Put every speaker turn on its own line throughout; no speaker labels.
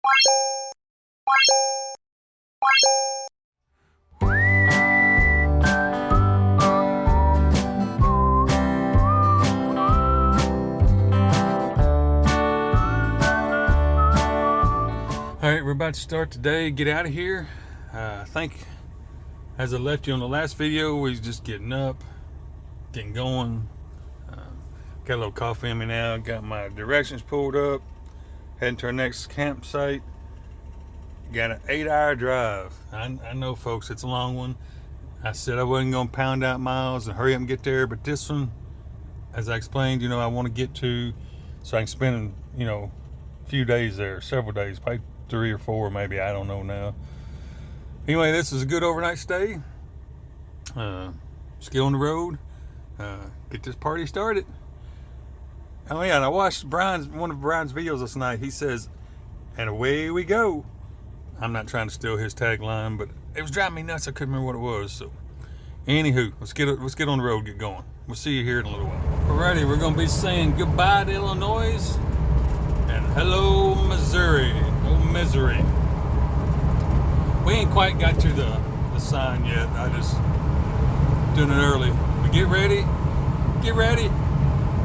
Alright, we're about to start today, get out of here. I think as I left you on the last video, we're just getting up, getting going. Got a little coffee in me now, got my directions pulled up, heading to our next campsite. Got an 8-hour drive. I know, folks, it's a long one. I said I wasn't going to pound out miles and hurry up and get there, but this one, as I explained, I want to get to so I can spend, a few days there, several days, probably 3 or 4 maybe, I don't know now. Anyway, this is a good overnight stay. Just get on the road, get this party started. Oh yeah, and I watched one of Brian's videos last night. He says, and away we go. I'm not trying to steal his tagline, but it was driving me nuts. I couldn't remember what it was. So anywho, let's get on the road, get going. We'll see you here in a little while. Alrighty, we're gonna be saying goodbye to Illinois and hello Missouri. No misery. We ain't quite got to the sign yet. I just doing it early. But get ready, get ready,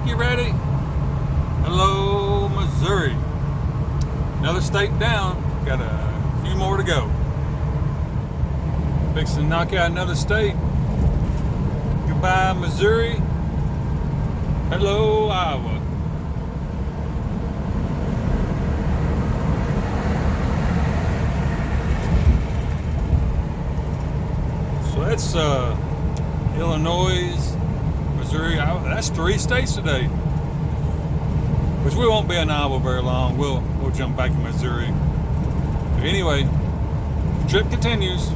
get ready. Hello Missouri. Another state down. Got a few more to go. Fixing to knock out another state. Goodbye Missouri. Hello Iowa. So that's Illinois, Missouri, Iowa. That's 3 states today. Which we won't be in Iowa very long. We'll jump back to Missouri. But anyway, the trip continues.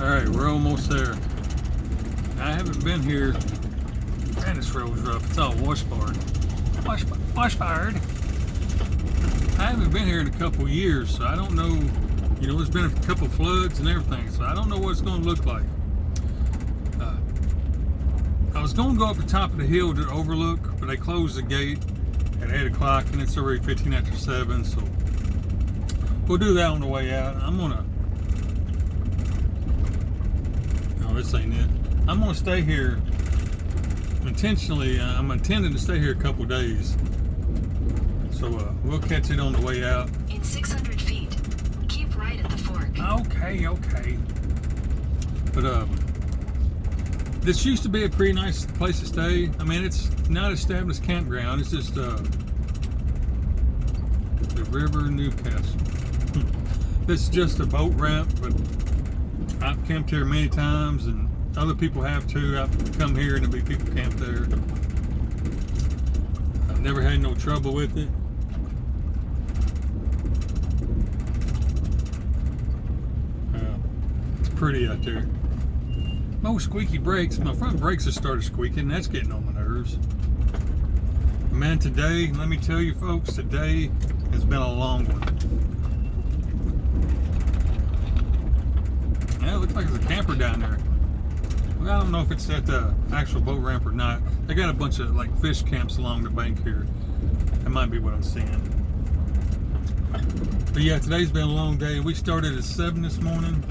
Alright, we're almost there. I haven't been here. Man, this road's rough. It's all washboard. Washboard. I haven't been here in a couple years, so I don't know. There's been a couple floods and everything, so I don't know what it's going to look like. I was going to go up the top of the hill to overlook, but they closed the gate at 8 o'clock, and it's already 15 after 7, so we'll do that on the way out. This ain't it. I'm gonna stay here intentionally. I'm intending to stay here a couple days, so we'll catch it on the way out.
In 600 feet, keep right at the fork.
Okay. But this used to be a pretty nice place to stay. I mean, it's not an established campground. It's just the River Newcastle. It's just a boat ramp, but I've camped here many times, and other people have too. I've come here and there'll be people camped there. I've never had no trouble with it. It's pretty out there. No squeaky brakes. My front brakes have started squeaking. That's getting on my nerves. Man, today, let me tell you folks, today has been a long one. Yeah, it looks like there's a camper down there. Well, I don't know if it's at the actual boat ramp or not. They got a bunch of like fish camps along the bank here. That might be what I'm seeing. But yeah, today's been a long day. We started at 7 this morning.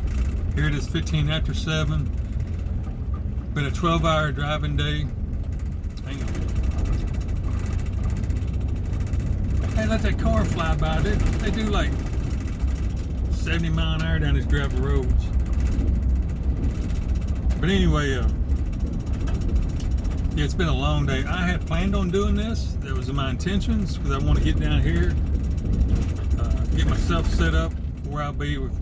Here it is 15 after 7. Been a 12-hour driving day. Hang on. Hey, let that car fly by. They do like 70 mile an hour down these gravel roads. But anyway, yeah, it's been a long day. I had planned on doing this. That was in my intentions because I want to get down here, get myself set up where I'll be with,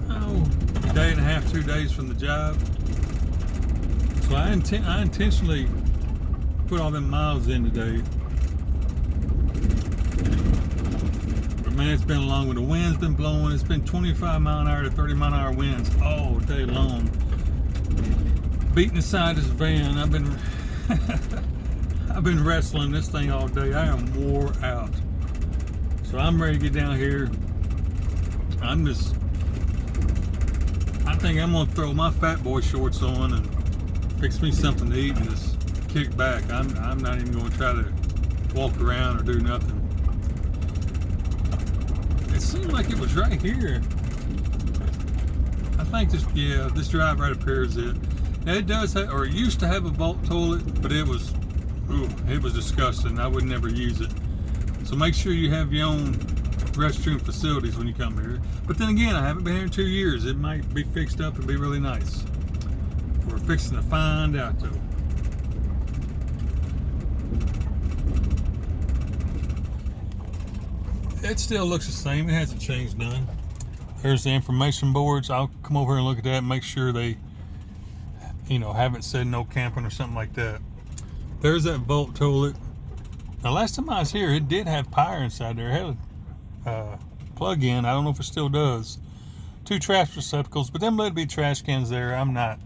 a day and a half, 2 days from the job. So I intentionally put all them miles in today. But man, it's been long. When the wind's been blowing, it's been 25 mile an hour to 30 mile an hour winds all day long. Beating the side of this van. I've been wrestling this thing all day. I am wore out. So I'm ready to get down here. I think I'm gonna throw my fat boy shorts on and fix me something to eat and just kick back. I'm not even gonna try to walk around or do nothing. It seemed like it was right here. I think this drive right up here is it. Now it does have, or it used to have a vault toilet, but it was disgusting. I would never use it. So make sure you have your own restroom facilities when you come here. But then again, I haven't been here in 2 years. It might be fixed up and be really nice. We're fixing to find out though. It still looks the same. It hasn't changed none. There's the information boards. I'll come over here and look at that and make sure they, haven't said no camping or something like that. There's that vault toilet. Now, last time I was here, it did have power inside there. It had a plug-in. I don't know if it still does. 2 trash receptacles, but them let be trash cans there. I'm not,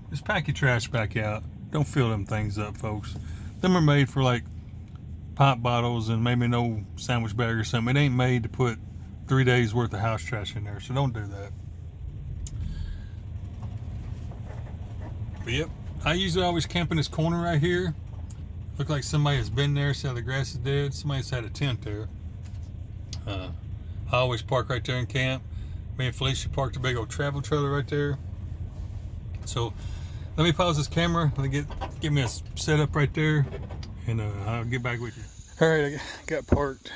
just pack your trash back out. Don't fill them things up, folks. Them are made for like pop bottles and maybe no sandwich bag or something. It ain't made to put 3 days worth of house trash in there, so don't do that. But yep, I usually always camp in this corner right here. Look like somebody has been there. See how the grass is dead? Somebody's had a tent there. I always park right there and camp. Me and Felicia parked a big old travel trailer right there. So let me pause this camera. Let me get me a setup right there, and I'll get back with you. All right, I got parked.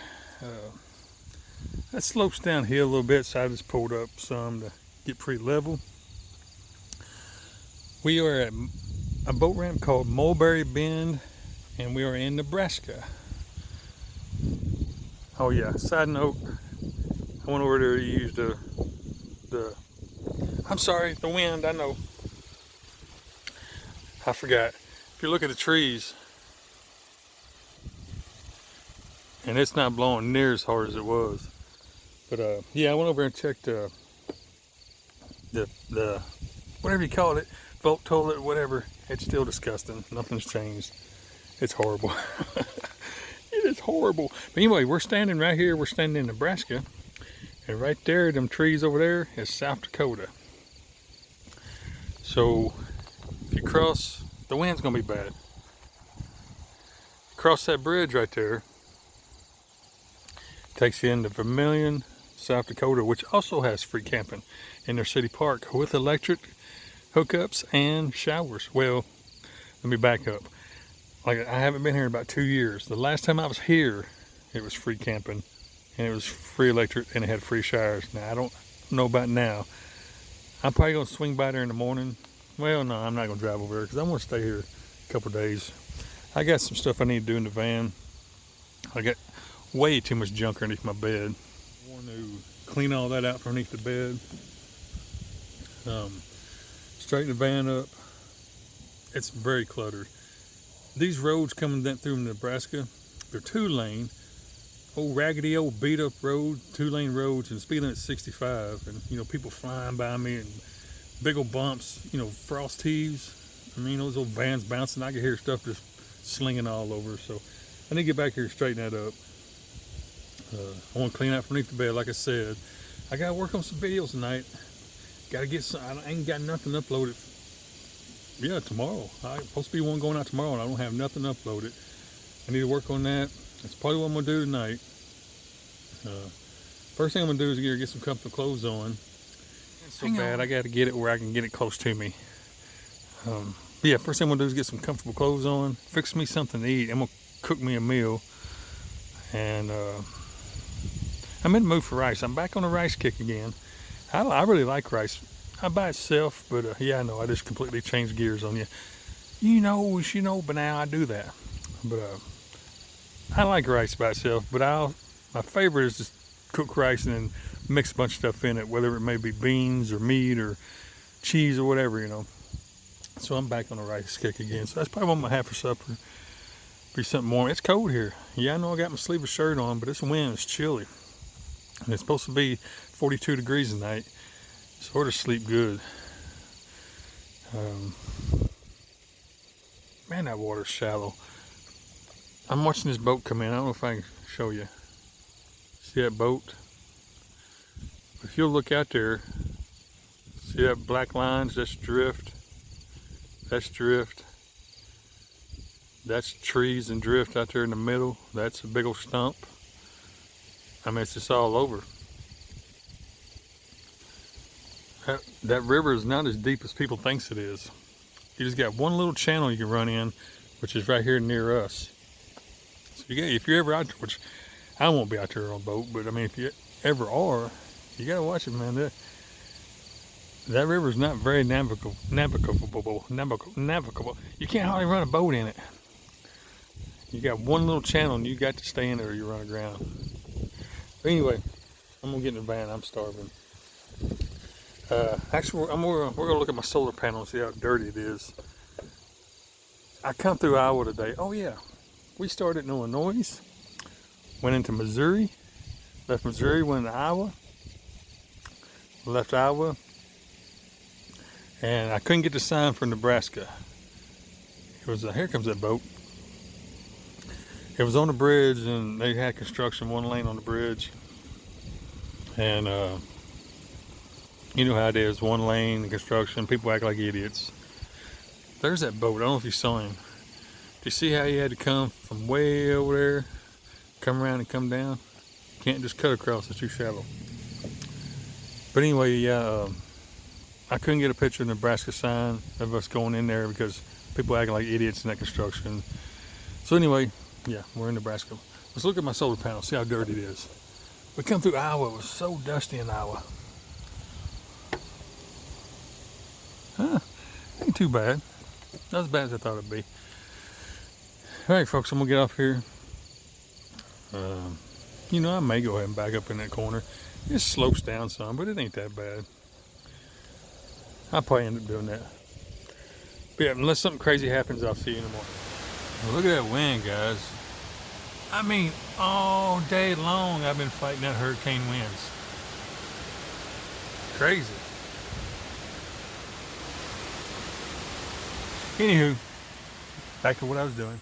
That slopes downhill a little bit, so I just pulled up some to get pretty level. We are at a boat ramp called Mulberry Bend, and we are in Nebraska. Oh yeah, side note, I went over there to use the wind, I know. I forgot. If you look at the trees, and it's not blowing near as hard as it was. But yeah, I went over and checked the whatever you call it, vault toilet, whatever. It's still disgusting. Nothing's changed. It's horrible. It is horrible. But anyway, we're standing right here. We're standing in Nebraska, and right there, them trees over there is South Dakota. So if you cross, the wind's gonna be bad. Cross that bridge right there, takes you into Vermilion, South Dakota, which also has free camping in their city park with electric hookups and showers. Well, let me back up. Like, I haven't been here in about 2 years. The last time I was here, it was free camping, and it was free electric, and it had free showers. Now, I don't know about now. I'm probably going to swing by there in the morning. Well, no, I'm not going to drive over there because I want to stay here a couple days. I got some stuff I need to do in the van. I got way too much junk underneath my bed. I want to clean all that out from underneath the bed. Straighten the van up. It's very cluttered. These roads coming down through Nebraska, they're 2-lane, old raggedy old beat up road, 2-lane roads, and the speed limit's 65, and people flying by me and big old bumps, frost heaves. I mean, those old vans bouncing. I can hear stuff just slinging all over. So I need to get back here and straighten that up. I want to clean out from underneath the bed, like I said. I got to work on some videos tonight. Got to get some. I ain't got nothing uploaded. Yeah, tomorrow. I'm supposed to be one going out tomorrow, and I don't have nothing uploaded. I need to work on that. That's probably what I'm going to do tonight. First thing I'm gonna do is get some comfortable clothes on. It's so bad, I gotta get it where I can get it close to me. But yeah, first thing I'm gonna do is get some comfortable clothes on, fix me something to eat. I'm gonna cook me a meal. And I'm in the mood for rice. I'm back on the rice kick again. I really like rice. By itself, but yeah, I know I just completely changed gears on you. You know, but now I do that. But I like rice by itself, but my favorite is just cook rice and then mix a bunch of stuff in it, whether it may be beans or meat or cheese or whatever, you know. So I'm back on the rice kick again. So that's probably what I'm gonna have for supper. Be something warm. It's cold here. Yeah, I know I got my sleeveless shirt on, but this wind is chilly. And it's supposed to be 42 degrees tonight. Sort of sleep good. Man, that water's shallow. I'm watching this boat come in. I don't know if I can show you. See that boat? If you'll look out there, see that black lines? That's drift. That's drift. That's trees and drift out there in the middle. That's a big old stump. I mean, it's just all over. That river is not as deep as people thinks it is. You just got one little channel you can run in, which is right here near us. So if you're ever out there, which I won't be out there on a boat, but I mean, if you ever are, you gotta watch it, man. That river is not very navigable. You can't hardly run a boat in it. You got one little channel and you got to stay in there or you run aground. But anyway, I'm gonna get in the van. I'm starving. Actually, we're gonna look at my solar panel and see how dirty it is. I come through Iowa today. Oh yeah, we started in Illinois, went into Missouri, left Missouri, went into Iowa, left Iowa, and I couldn't get the sign for Nebraska. It was here comes that boat. It was on the bridge, and they had construction, one lane on the bridge, and you know how it is, one lane, construction, people act like idiots. There's that boat. I don't know if you saw him. Do you see how he had to come from way over there, come around and come down? You can't just cut across, it's too shallow. But anyway, yeah, I couldn't get a picture of the Nebraska sign of us going in there because people acting like idiots in that construction. So anyway, yeah, we're in Nebraska. Let's look at my solar panel, see how dirty it is. We come through Iowa, it was so dusty in Iowa. Huh, ain't too bad. Not as bad as I thought it'd be. All right, folks, I'm gonna get off here. You know, I may go ahead and back up in that corner. It slopes down some, but it ain't that bad. I'll probably end up doing that. But yeah, unless something crazy happens, I'll see you in the morning. Well, look at that wind, guys. I mean, all day long I've been fighting that hurricane winds. Crazy. Anywho, back to what I was doing.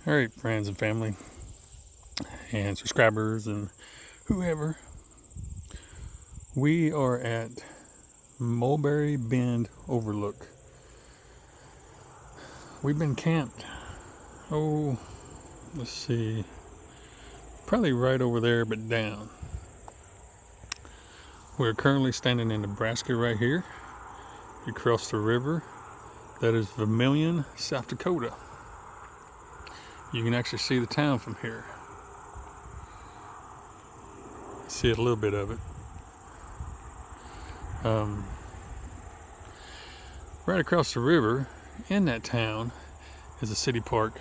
All right, friends and family and subscribers and whoever. We are at Mulberry Bend Overlook. We've been camped. Oh, let's see. Probably right over there, but down. We're currently standing in Nebraska right here. You cross the river. That is Vermilion, South Dakota. You can actually see the town from here. See a little bit of it. Right across the river in that town is a city park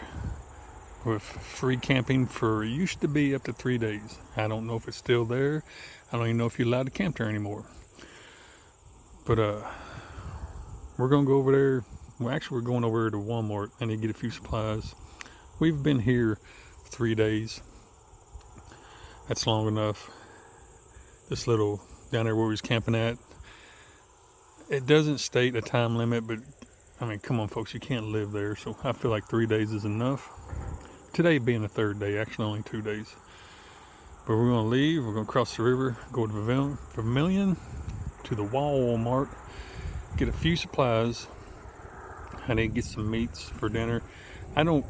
with free camping for used to be up to 3 days. I don't know if it's still there. I don't even know if you're allowed to camp there anymore. But we're gonna go over there. Well, actually, we're going over to Walmart. I need to get a few supplies. We've been here 3 days. That's long enough. This little down there where we was camping at, it doesn't state a time limit, but I mean, come on, folks, you can't live there. So I feel like 3 days is enough. Today being the third day, actually only 2 days. But we're gonna leave. We're gonna cross the river, go to Vermilion, to the Walmart, get a few supplies. I need to get some meats for dinner. I don't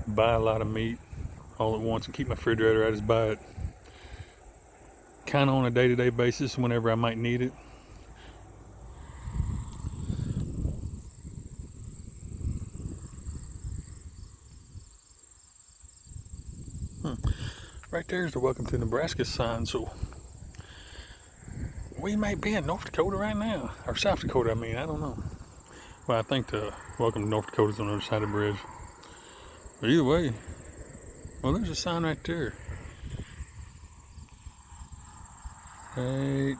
buy a lot of meat all at once and keep my refrigerator. I just buy it kind of on a day-to-day basis whenever I might need it. Right there's the Welcome to Nebraska sign, so we might be in North Dakota right now, or South Dakota, I mean, I don't know. Well, I think the Welcome to North Dakota is on the other side of the bridge. But either way, well, there's a sign right there. Right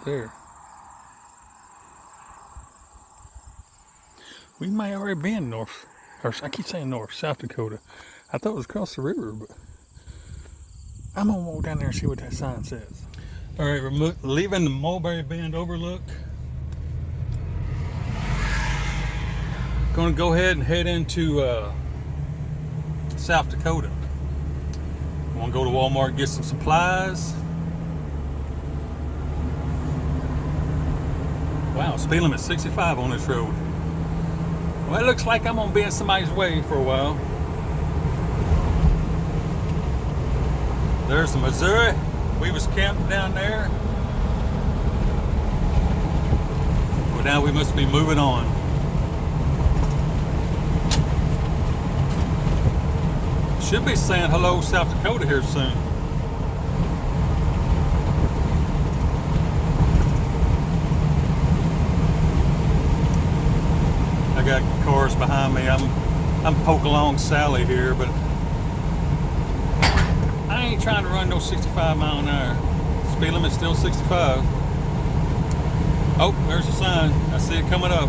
there. We might already be in North, or I keep saying North, South Dakota. I thought it was across the river, but I'm gonna walk down there and see what that sign says. All right, we're leaving the Mulberry Bend Overlook. Gonna go ahead and head into South Dakota. I'm gonna go to Walmart and get some supplies. Wow, speed limit 65 on this road. Well, it looks like I'm gonna be in somebody's way for a while. There's the Missouri. We was camped down there. Well, now we must be moving on. Should be saying hello South Dakota here soon. I got cars behind me. I'm poking along Sally here, but I ain't trying to run no 65 mile an hour. Speed limit's still 65. Oh, there's a sign. I see it coming up.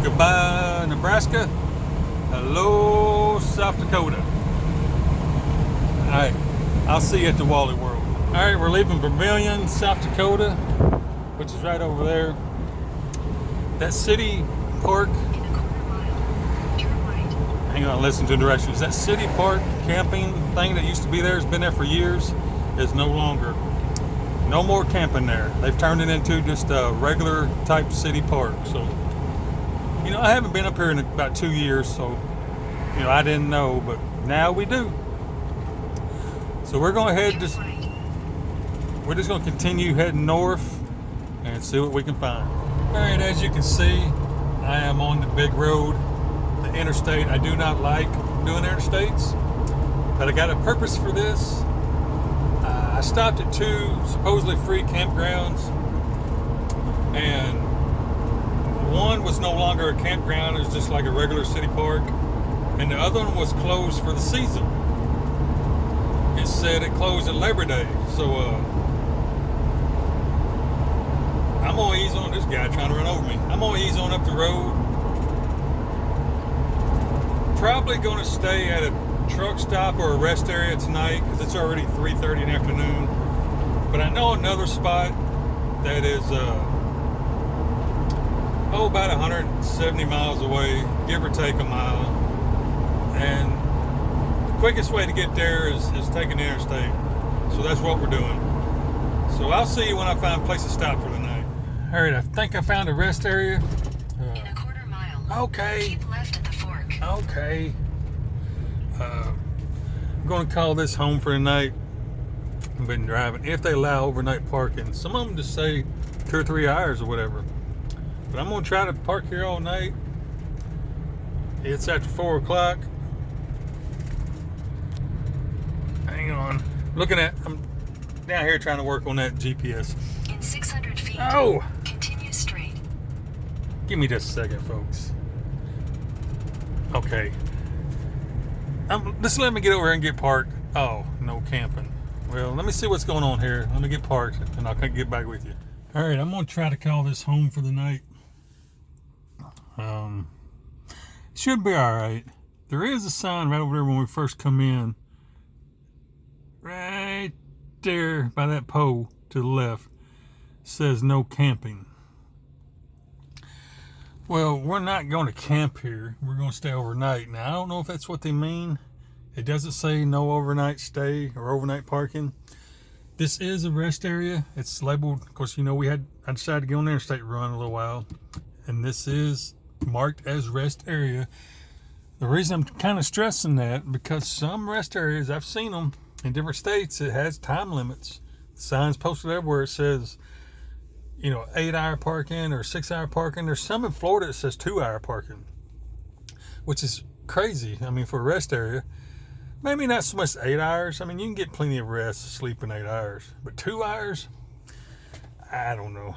Goodbye, Nebraska. Hello, South Dakota. All right, I'll see you at the Wally World. All right, we're leaving Vermilion, South Dakota, which is right over there. That city park. Hang on, listen to directions. That city park camping thing that used to be there, has been there for years, is no longer. No more camping there. They've turned it into just a regular type city park. So, you know, I haven't been up here in about 2 years, so, you know, I didn't know, but now we do. So we're going to we're just going to continue heading north and see what we can find. All right, as you can see, I am on the big road, the interstate. I do not like doing interstates, but I got a purpose for this. I stopped at 2 supposedly free campgrounds, and one was no longer a campground. It was just like a regular city park, and the other one was closed for the season. It said it closed at Labor Day, so I'm gonna ease on this guy trying to run over me. I'm gonna ease on up the road. Probably gonna stay at a truck stop or a rest area tonight because it's already 3:30 in the afternoon. But I know another spot that is about 170 miles away, give or take a mile. And the quickest way to get there is taking the interstate. So that's what we're doing. So I'll see you when I find a place to stop for the night. All right, I think I found a rest area.
In a quarter mile.
Okay.
Keep left at the fork.
Okay. I'm going to call this home for the night. I've been driving. If they allow overnight parking, some of them just say 2 or 3 hours or whatever. But I'm going to try to park here all night. It's after 4 o'clock. Hang on. I'm down here trying to work on that GPS.
In 600 feet.
Oh!
Continue straight.
Give me just a second, folks. Okay. Just let me get over here and get parked. Oh, no camping. Well, let me see what's going on here. Let me get parked, and I'll get back with you. All right, I'm going to try to call this home for the night. Should be all right. There is a sign right over there when we first come in. Right there by that pole to the left. Says no camping. Well, we're not going to camp here. We're going to stay overnight. Now, I don't know if that's what they mean. It doesn't say no overnight stay or overnight parking. This is a rest area. It's labeled, of course, I decided to go on the interstate run a little while. And this is marked as rest area. The reason I'm kind of stressing that, because some rest areas, I've seen them in different states, it has time limits. Signs posted everywhere. It says, 8-hour parking or 6-hour parking. There's some in Florida that says 2-hour parking, which is crazy. I mean, for a rest area, maybe not so much 8 hours. I mean, you can get plenty of rest, sleep in 8 hours, but 2 hours, I don't know.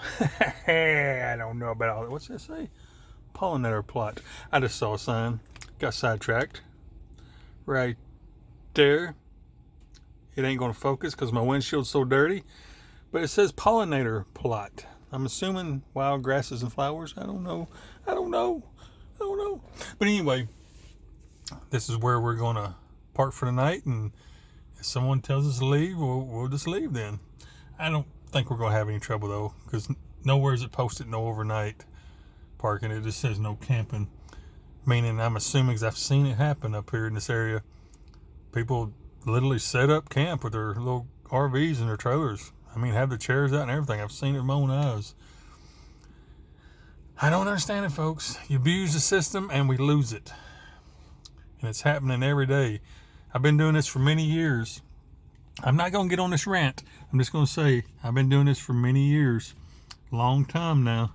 I don't know about all that. What's that say? Pollinator plot. I just saw a sign. Got sidetracked. Right there. It ain't going to focus because my windshield's so dirty. But it says pollinator plot. I'm assuming wild grasses and flowers. I don't know. But anyway, this is where we're going to park for the night. And if someone tells us to leave, we'll just leave then. I don't think we're going to have any trouble, though, because nowhere is it posted no overnight parking. It just says no camping. Meaning, I'm assuming, because I've seen it happen up here in this area, people literally set up camp with their little RVs and their trailers. I mean, have the chairs out and everything. I've seen it with my own eyes. I don't understand it, folks. You abuse the system and we lose it. And it's happening every day. I've been doing this for many years. I'm not going to get on this rant. I'm just going to say I've been doing this for many years. Long time now.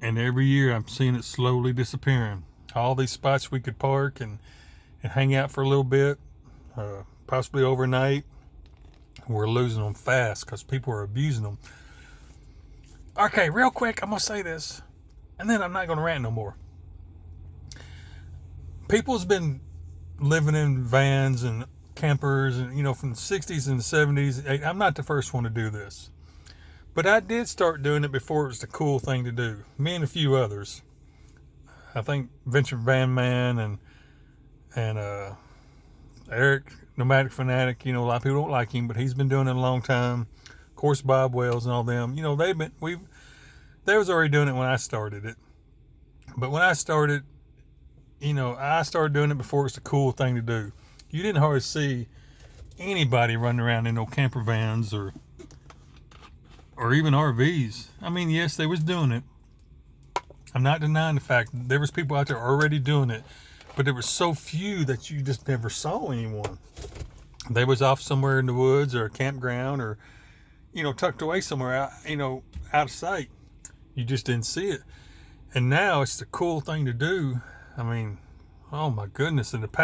And every year I'm seeing it slowly disappearing. All these spots we could park and hang out for a little bit, possibly overnight, we're losing them fast because people are abusing them. Okay, real quick, I'm going to say this, and then I'm not going to rant no more. People's been living in vans and campers, and from the 60s and the 70s. I'm not the first one to do this. But I did start doing it before it was the cool thing to do. Me and a few others. I think Venture Van Man and Eric, Nomadic Fanatic. A lot of people don't like him, but he's been doing it a long time. Of course, Bob Wells and all them. They was already doing it when I started it. But when I started, I started doing it before it was the cool thing to do. You didn't hardly see anybody running around in no camper vans or even RVs. I mean, yes, they was doing it. I'm not denying the fact that there was people out there already doing it, but there was so few that you just never saw anyone. They was off somewhere in the woods or a campground or, tucked away somewhere out, out of sight. You just didn't see it. And now it's the cool thing to do. I mean, oh my goodness, I'm going to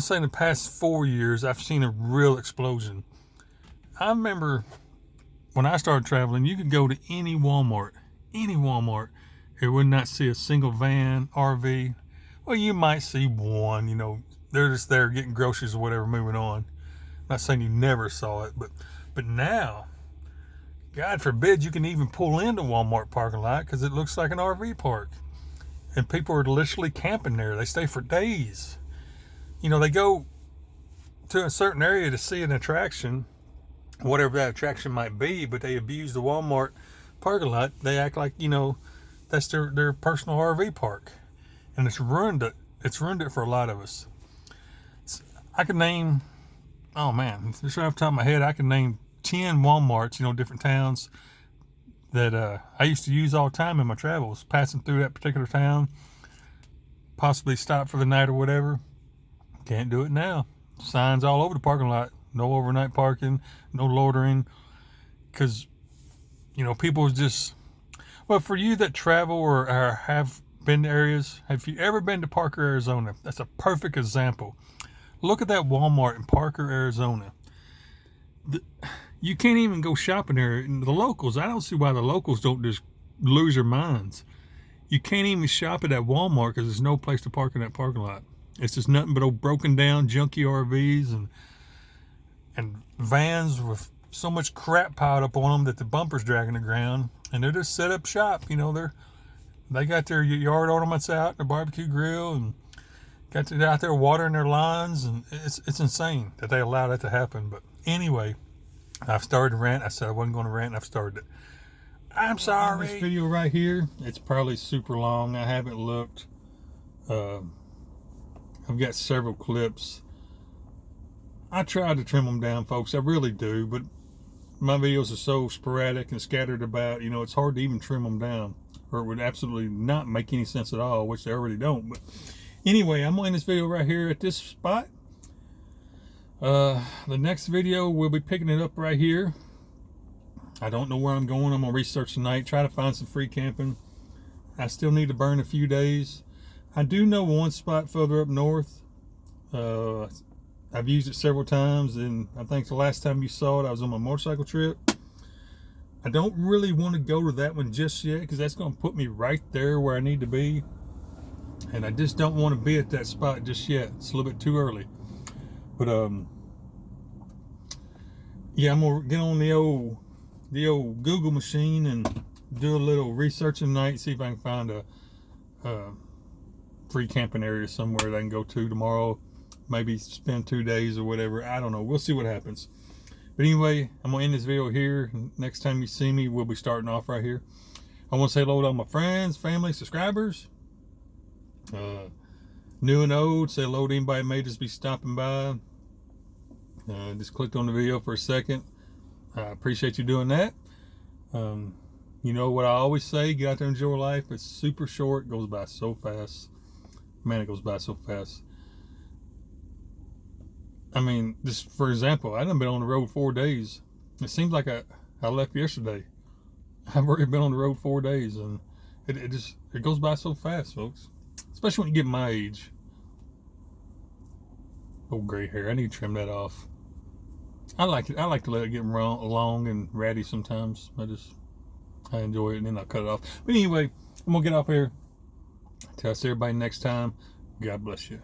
say in the past 4 years, I've seen a real explosion. I remember when I started traveling, you could go to any Walmart, it would not see a single van, RV. Well, you might see one, they're just there getting groceries or whatever, moving on. I'm not saying you never saw it, but now, God forbid you can even pull into Walmart parking lot because it looks like an RV park. And people are literally camping there. They stay for days. They go to a certain area to see an attraction, whatever that attraction might be, but they abuse the Walmart parking lot, they act like, you know, that's their personal RV park. And it's ruined it. It's ruined it for a lot of us. I can name, oh man, just right off the top of my head, I can name 10 Walmarts, you know, different towns that I used to use all the time in my travels, passing through that particular town, possibly stop for the night or whatever. Can't do it now. Signs all over the parking lot. No overnight parking, no loitering. Because, you know, people just, well, for you that travel or have been to areas, have you ever been to Parker, Arizona? That's a perfect example. Look at that Walmart in Parker, Arizona. You can't even go shopping there. And the locals, I don't see why the locals don't just lose their minds. You can't even shop at that Walmart because there's no place to park in that parking lot. It's just nothing but old broken down, junky RVs and vans with so much crap piled up on them that the bumper's dragging the ground. And they're just set up shop. You know, they got their yard ornaments out, their barbecue grill, and got to out there watering their lawns. And it's insane that they allow that to happen. But anyway, I've started to rant. I said I wasn't going to rant, and I've started it. I'm sorry. This video right here, it's probably super long. I haven't looked. I've got several clips. I try to trim them down, folks. I really do, but my videos are so sporadic and scattered about, you know, it's hard to even trim them down, or it would absolutely not make any sense at all, which they already don't. But anyway, I'm going to end this video right here at this spot. The next video, we'll be picking it up right here. I don't know where I'm going. I'm going to research tonight, try to find some free camping. I still need to burn a few days. I do know one spot further up north. I've used it several times, and I think the last time you saw it, I was on my motorcycle trip. I don't really want to go to that one just yet because that's going to put me right there where I need to be. And I just don't want to be at that spot just yet. It's a little bit too early. But yeah, I'm gonna get on the old Google machine and do a little research tonight, see if I can find a free camping area somewhere that I can go to tomorrow. Maybe spend 2 days or whatever. I don't know. We'll see what happens. But anyway, I'm gonna end this video here. Next time you see me, we'll be starting off right here. I want to say hello to all my friends, family, subscribers, new and old. Say hello to anybody who may just be stopping by. Just clicked on the video for a second. I appreciate you doing that. You know what I always say, get out there and enjoy life. It's super short, goes by so fast. Man, it goes by so fast. I mean, just for example, I done been on the road 4 days. It seems like I left yesterday. I've already been on the road 4 days, and it goes by so fast, folks. Especially when you get my age. Old gray hair, I need to trim that off. I like it. I like to let it get long and ratty sometimes. I enjoy it, and then I cut it off. But anyway, I'm gonna get off here. Till I see everybody next time. God bless you.